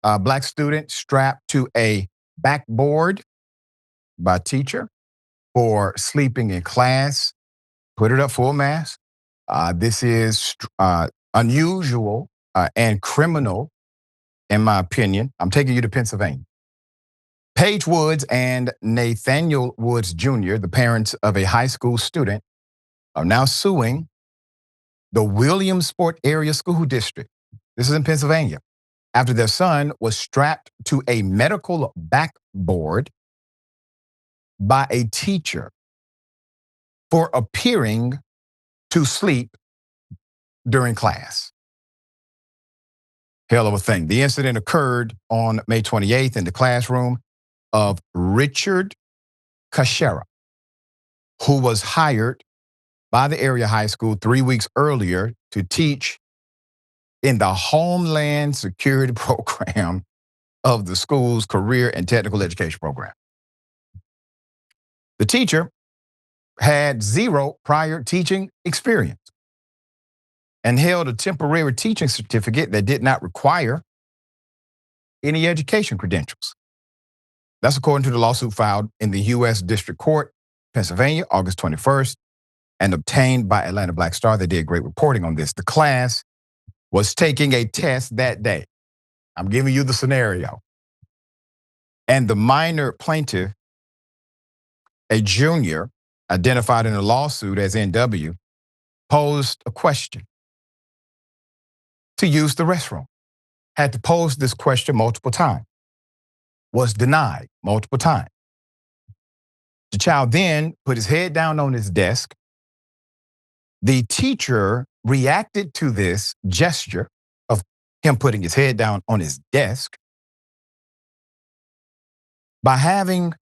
A black student strapped to a backboard by teacher for sleeping in class. Put it up full mask. This is unusual and criminal, in my opinion. I'm taking you to Pennsylvania. Paige Woods and Nathaniel Woods Jr., the parents of a high school student, are now suing the Williamsport Area School District. This is in Pennsylvania. After their son was strapped to a medical backboard by a teacher for appearing to sleep during class. Hell of a thing. The incident occurred on May 28th in the classroom of Richard Caschera, who was hired by the area high school 3 weeks earlier to teach in the Homeland Security program of the school's career and technical education program. The teacher had 0 prior teaching experience and held a temporary teaching certificate that did not require any education credentials. That's according to the lawsuit filed in the U.S. District Court, Pennsylvania, August 21st, and obtained by Atlanta Black Star. They did great reporting on this. The class was taking a test that day. I'm giving you the scenario. And the minor plaintiff, a junior, identified in the lawsuit as NW, posed a question to use the restroom. Had to pose this question multiple times. Was denied multiple times. The child then put his head down on his desk. The teacher reacted to this gesture of him putting his head down on his desk by having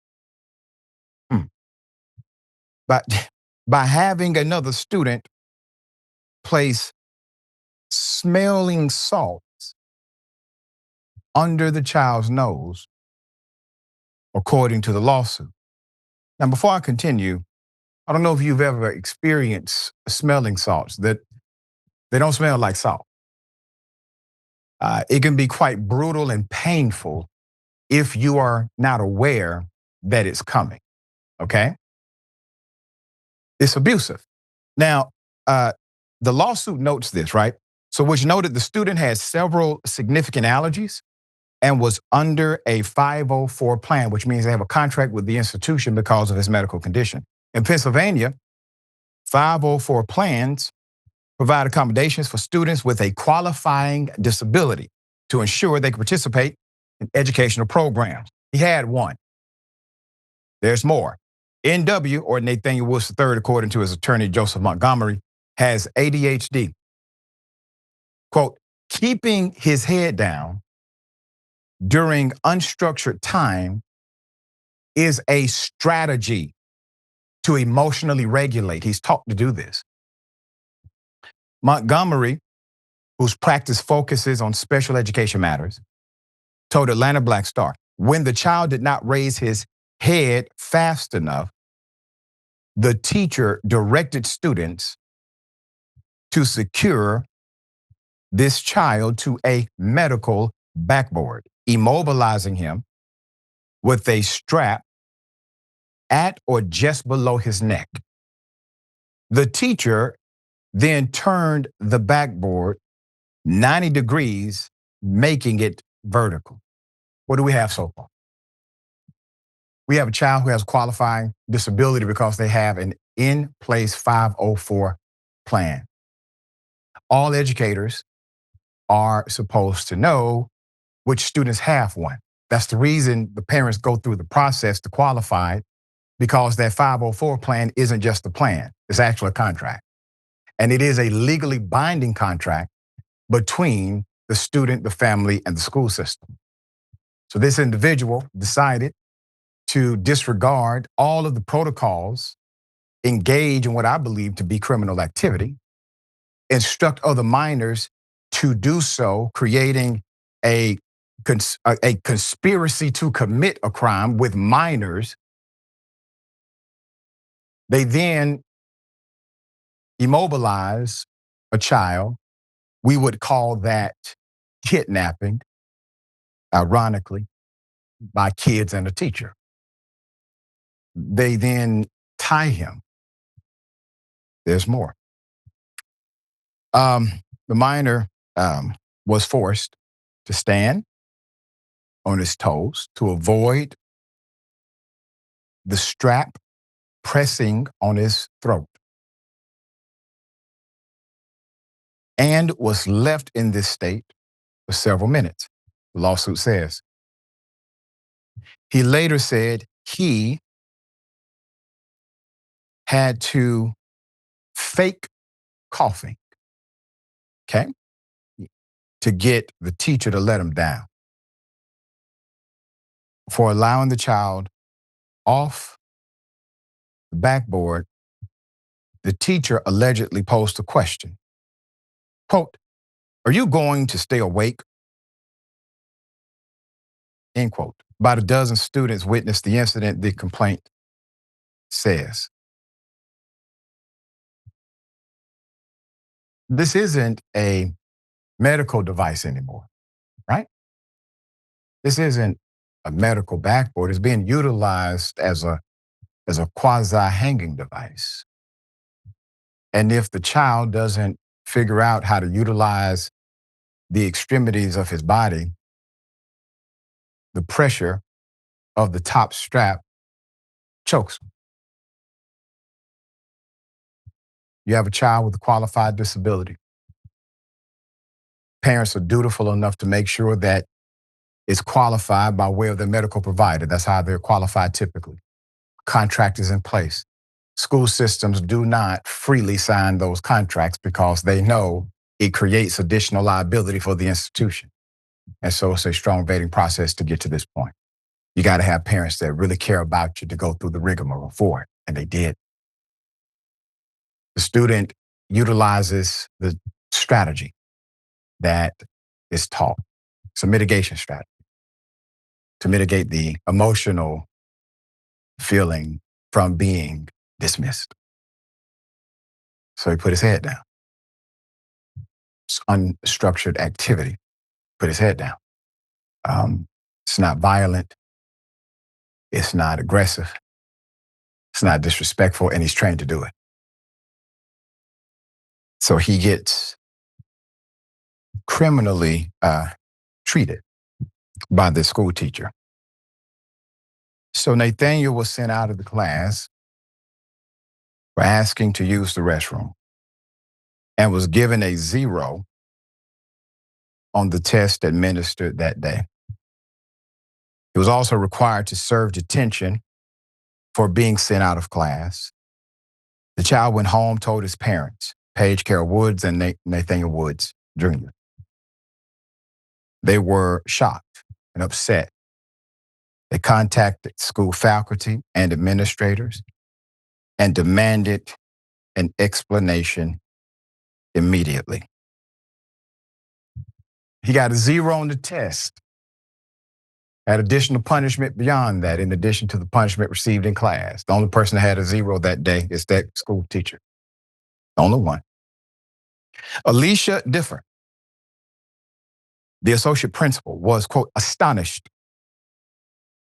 another student place smelling salts under the child's nose, according to the lawsuit. Now, before I continue, I don't know if you've ever experienced smelling salts that they don't smell like salt. It can be quite brutal and painful if you are not aware that it's coming, okay? It's abusive. Now, the lawsuit notes this, right? So which noted the student had several significant allergies and was under a 504 plan, which means they have a contract with the institution because of his medical condition. In Pennsylvania, 504 plans provide accommodations for students with a qualifying disability to ensure they can participate in educational programs. He had one. There's more. NW, or Nathaniel Woods III, according to his attorney, Joseph Montgomery, has ADHD. Quote, keeping his head down during unstructured time is a strategy to emotionally regulate. He's taught to do this. Montgomery, whose practice focuses on special education matters, told Atlanta Black Star, when the child did not raise his head fast enough, the teacher directed students to secure this child to a medical backboard, immobilizing him with a strap at or just below his neck. The teacher then turned the backboard 90 degrees, making it vertical. What do we have so far? We have a child who has qualifying disability because they have an in-place 504 plan. All educators are supposed to know which students have one. That's the reason the parents go through the process to qualify, because that 504 plan isn't just a plan, it's actually a contract. And it is a legally binding contract between the student, the family, and the school system. So this individual decided to disregard all of the protocols, engage in what I believe to be criminal activity, instruct other minors to do so, creating a conspiracy to commit a crime with minors. They then immobilize a child. We would call that kidnapping. ironically, by kids and a teacher. They then tie him. There's more. The minor was forced to stand on his toes to avoid the strap pressing on his throat, and was left in this state for several minutes, the lawsuit says. He later said he had to fake coughing, okay, to get the teacher to let him down. For allowing the child off the backboard, the teacher allegedly posed a question. Quote, "Are you going to stay awake?" End quote. About a dozen students witnessed the incident, the complaint says. This isn't a medical device anymore, right? This isn't a medical backboard. It's being utilized as a quasi-hanging device. And if the child doesn't figure out how to utilize the extremities of his body, the pressure of the top strap chokes him. You have a child with a qualified disability. Parents are dutiful enough to make sure that it's qualified by way of their medical provider. That's how they're qualified typically. Contract is in place. School systems do not freely sign those contracts because they know it creates additional liability for the institution. And so it's a strong vetting process to get to this point. You got to have parents that really care about you to go through the rigmarole for it, and they did. The student utilizes the strategy that is taught. It's a mitigation strategy to mitigate the emotional feeling from being dismissed. So he put his head down. It's unstructured activity. Put his head down. It's not violent. It's not aggressive. It's not disrespectful, and he's trained to do it. So he gets criminally treated by the school teacher. So Nathaniel was sent out of the class for asking to use the restroom and was given a 0 on the test administered that day. He was also required to serve detention for being sent out of class. The child went home, told his parents, Paige Carol Woods and Nathaniel Woods Jr. They were shocked and upset. They contacted school faculty and administrators and demanded an explanation immediately. He got a 0 on the test. Had additional punishment beyond that, in addition to the punishment received in class. The only person that had a 0 that day is that school teacher. The only one. Alicia Differ, the associate principal, was, quote, astonished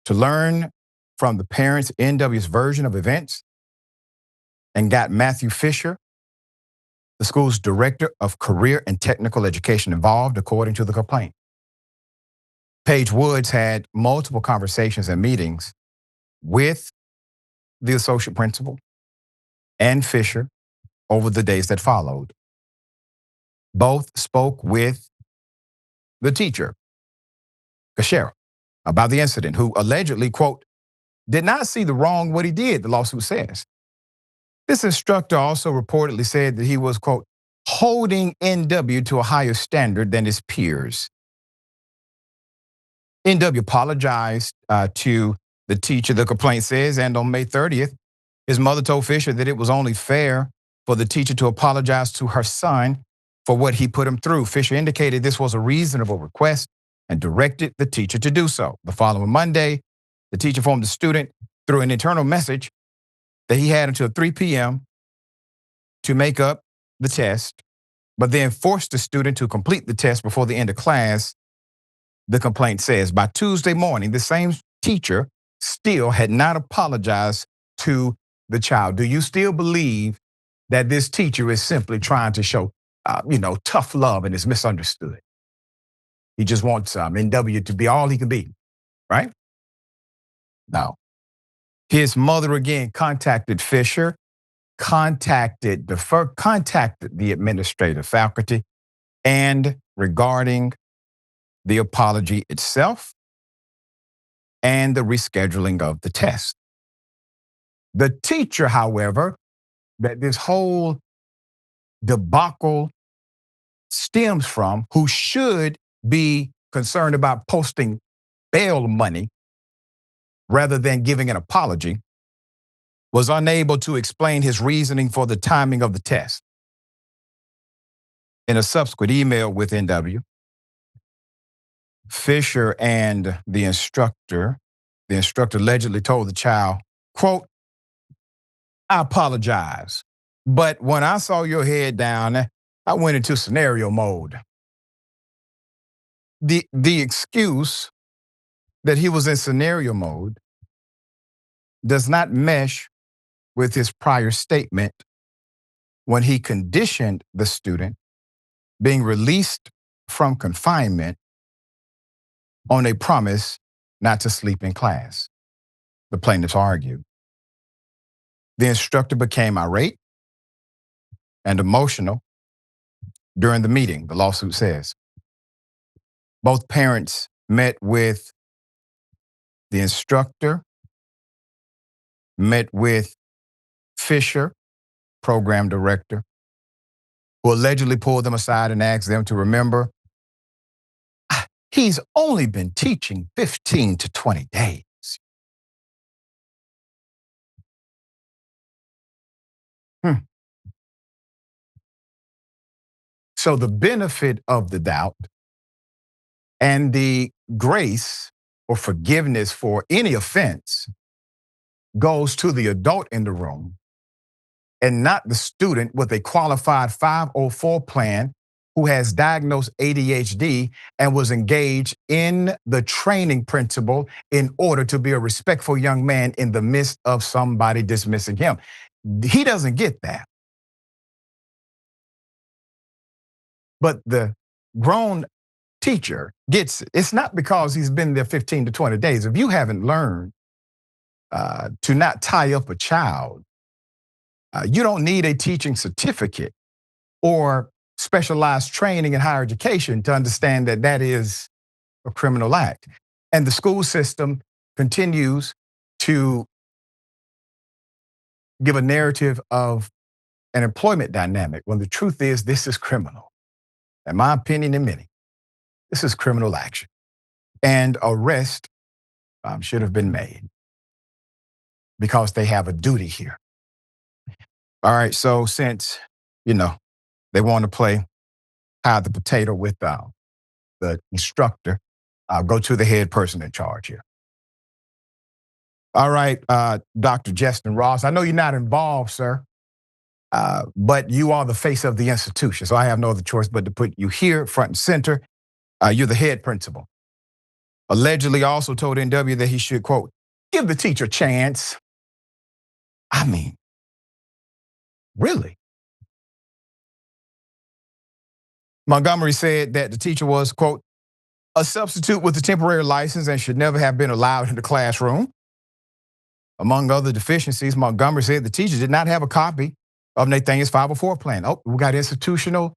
to learn from the parents' NW's version of events and got Matthew Fisher, the school's director of career and technical education, involved, according to the complaint. Paige Woods had multiple conversations and meetings with the associate principal and Fisher over the days that followed. Both spoke with the teacher, Caschera, about the incident, who allegedly, quote, did not see the wrong what he did, the lawsuit says. This instructor also reportedly said that he was, quote, holding NW to a higher standard than his peers. NW apologized to the teacher, the complaint says, and on May 30th, his mother told Fisher that it was only fair for the teacher to apologize to her son for what he put him through. Fisher indicated this was a reasonable request and directed the teacher to do so. The following Monday, the teacher informed the student through an internal message that he had until 3 p.m. to make up the test, but then forced the student to complete the test before the end of class the complaint says. By Tuesday morning, the same teacher still had not apologized to the child. Do you still believe that this teacher is simply trying to show, tough love and is misunderstood? He just wants NW to be all he can be, right? No. His mother again contacted Fisher, contacted the administrative faculty, and regarding the apology itself and the rescheduling of the test. The teacher, however, that this whole debacle stems from, who should be concerned about posting bail money rather than giving an apology, was unable to explain his reasoning for the timing of the test. In a subsequent email with NW, Fisher and the instructor allegedly told the child, quote, "I apologize, but when I saw your head down, I went into scenario mode." The excuse that he was in scenario mode does not mesh with his prior statement when he conditioned the student being released from confinement on a promise not to sleep in class, the plaintiffs argued. The instructor became irate and emotional during the meeting, the lawsuit says. Both parents met with the instructor, met with Fisher, program director, who allegedly pulled them aside and asked them to remember, he's only been teaching 15 to 20 days. So the benefit of the doubt and the grace or forgiveness for any offense goes to the adult in the room and not the student with a qualified 504 plan who has diagnosed ADHD and was engaged in the training principle in order to be a respectful young man in the midst of somebody dismissing him. He doesn't get that. But the grown teacher gets it. It's not because he's been there 15 to 20 days. If you haven't learned to not tie up a child, you don't need a teaching certificate or specialized training in higher education to understand that that is a criminal act. And the school system continues to give a narrative of an employment dynamic when the truth is this is criminal. In my opinion and many, this is criminal action. And arrest should have been made because they have a duty here. All right, so since, they want to play hide the potato with the instructor, I'll go to the head person in charge here. All right, Dr. Justin Ross, I know you're not involved, sir, but you are the face of the institution, so I have no other choice but to put you here front and center. You're the head principal. Allegedly also told NW that he should, quote, give the teacher a chance. I mean, really? Montgomery said that the teacher was, quote, a substitute with a temporary license and should never have been allowed in the classroom. Among other deficiencies, Montgomery said the teacher did not have a copy of Nathaniel's 504 plan. Oh, we got institutional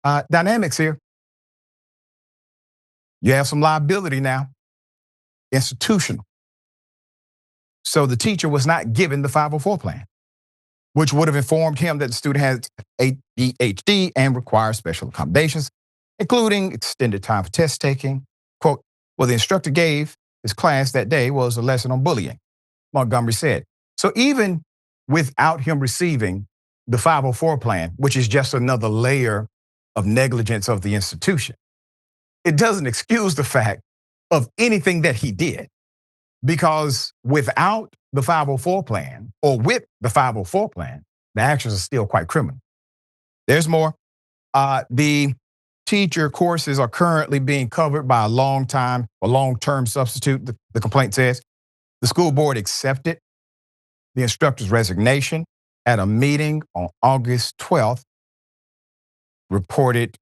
dynamics here. You have some liability now, institutional. So the teacher was not given the 504 plan, which would have informed him that the student has ADHD and requires special accommodations, including extended time for test taking. Quote, well, the instructor gave his class that day was a lesson on bullying, Montgomery said. So even without him receiving the 504 plan, which is just another layer of negligence of the institution, it doesn't excuse the fact of anything that he did. Because without the 504 plan, or with the 504 plan, the actions are still quite criminal. There's more. The teacher courses are currently being covered by a long-term substitute, the complaint says. The school board accepted the instructor's resignation at a meeting on August 12th, reported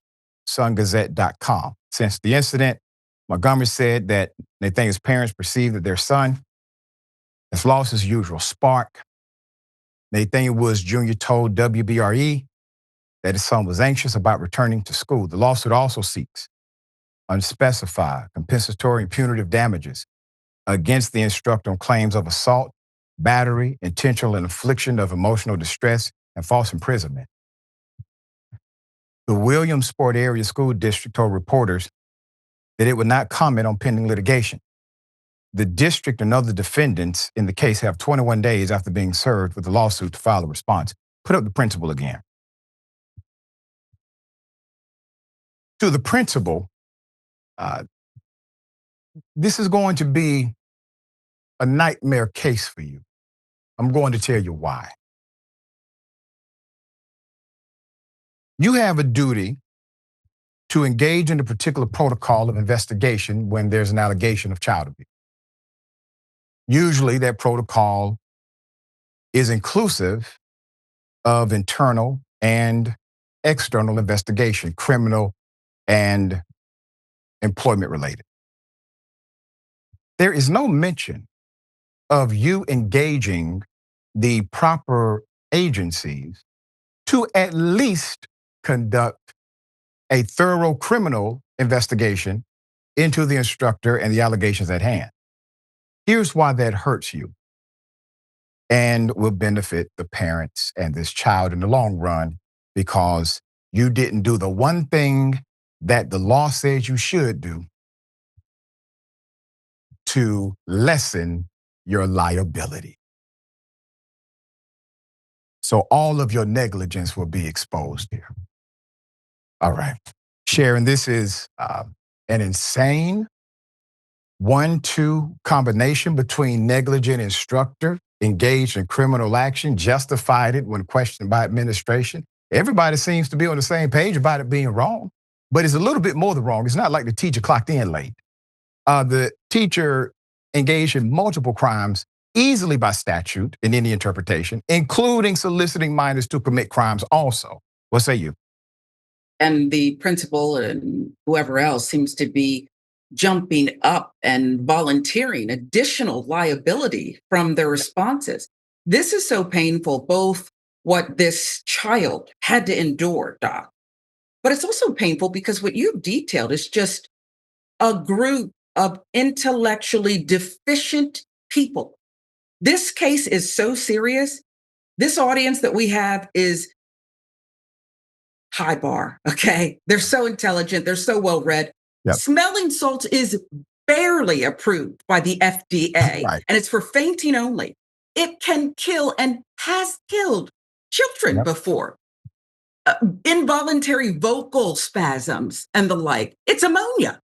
sungazette.com. Since the incident, Montgomery said that Nathaniel's parents perceived that their son has lost his usual spark. Nathaniel Woods Jr. told WBRE that his son was anxious about returning to school. The lawsuit also seeks unspecified compensatory and punitive damages against the instructor on claims of assault, battery, intentional infliction of emotional distress, and false imprisonment. The Williamsport Area School District told reporters that it would not comment on pending litigation. The district and other defendants in the case have 21 days after being served with the lawsuit to file a response. Put up the principal again. To the principal, this is going to be a nightmare case for you. I'm going to tell you why. You have a duty to engage in a particular protocol of investigation when there's an allegation of child abuse. Usually that protocol is inclusive of internal and external investigation, criminal and employment related. There is no mention of you engaging the proper agencies to at least conduct a thorough criminal investigation into the instructor and the allegations at hand. Here's why that hurts you and will benefit the parents and this child in the long run, because you didn't do the one thing that the law says you should do to lessen your liability. So all of your negligence will be exposed here. All right. Sharon, this is an insane 1-2 combination between negligent instructor engaged in criminal action, justified it when questioned by administration. Everybody seems to be on the same page about it being wrong, but it's a little bit more than wrong. It's not like the teacher clocked in late. The teacher engaged in multiple crimes easily by statute in any interpretation, including soliciting minors to commit crimes also. What say you? And the principal and whoever else seems to be jumping up and volunteering additional liability from their responses. This is so painful, both what this child had to endure, Doc, but it's also painful because what you've detailed is just a group of intellectually deficient people. This case is so serious. This audience that we have is high bar, okay? They're so intelligent. They're so well-read. Yep. Smelling salts is barely approved by the FDA, Right. and it's for fainting only. It can kill and has killed children before. Involuntary vocal spasms and the like. It's ammonia.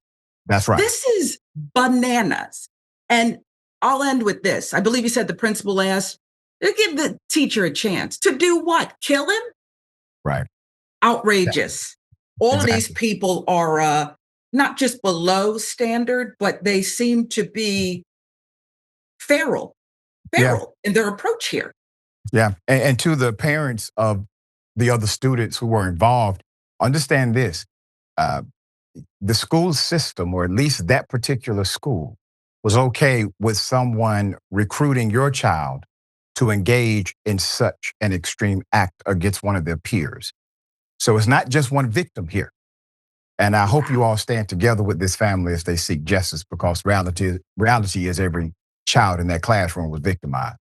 That's right. This is bananas. And I'll end with this. I believe you said the principal asked, give the teacher a chance. To do what? Kill him? Right. Outrageous. Yeah. All of these people are not just below standard, but they seem to be feral in their approach here. Yeah. And to the parents of the other students who were involved, understand this. The school system, or at least that particular school, was okay with someone recruiting your child to engage in such an extreme act against one of their peers. So it's not just one victim here. And I hope you all stand together with this family as they seek justice, because reality is every child in that classroom was victimized.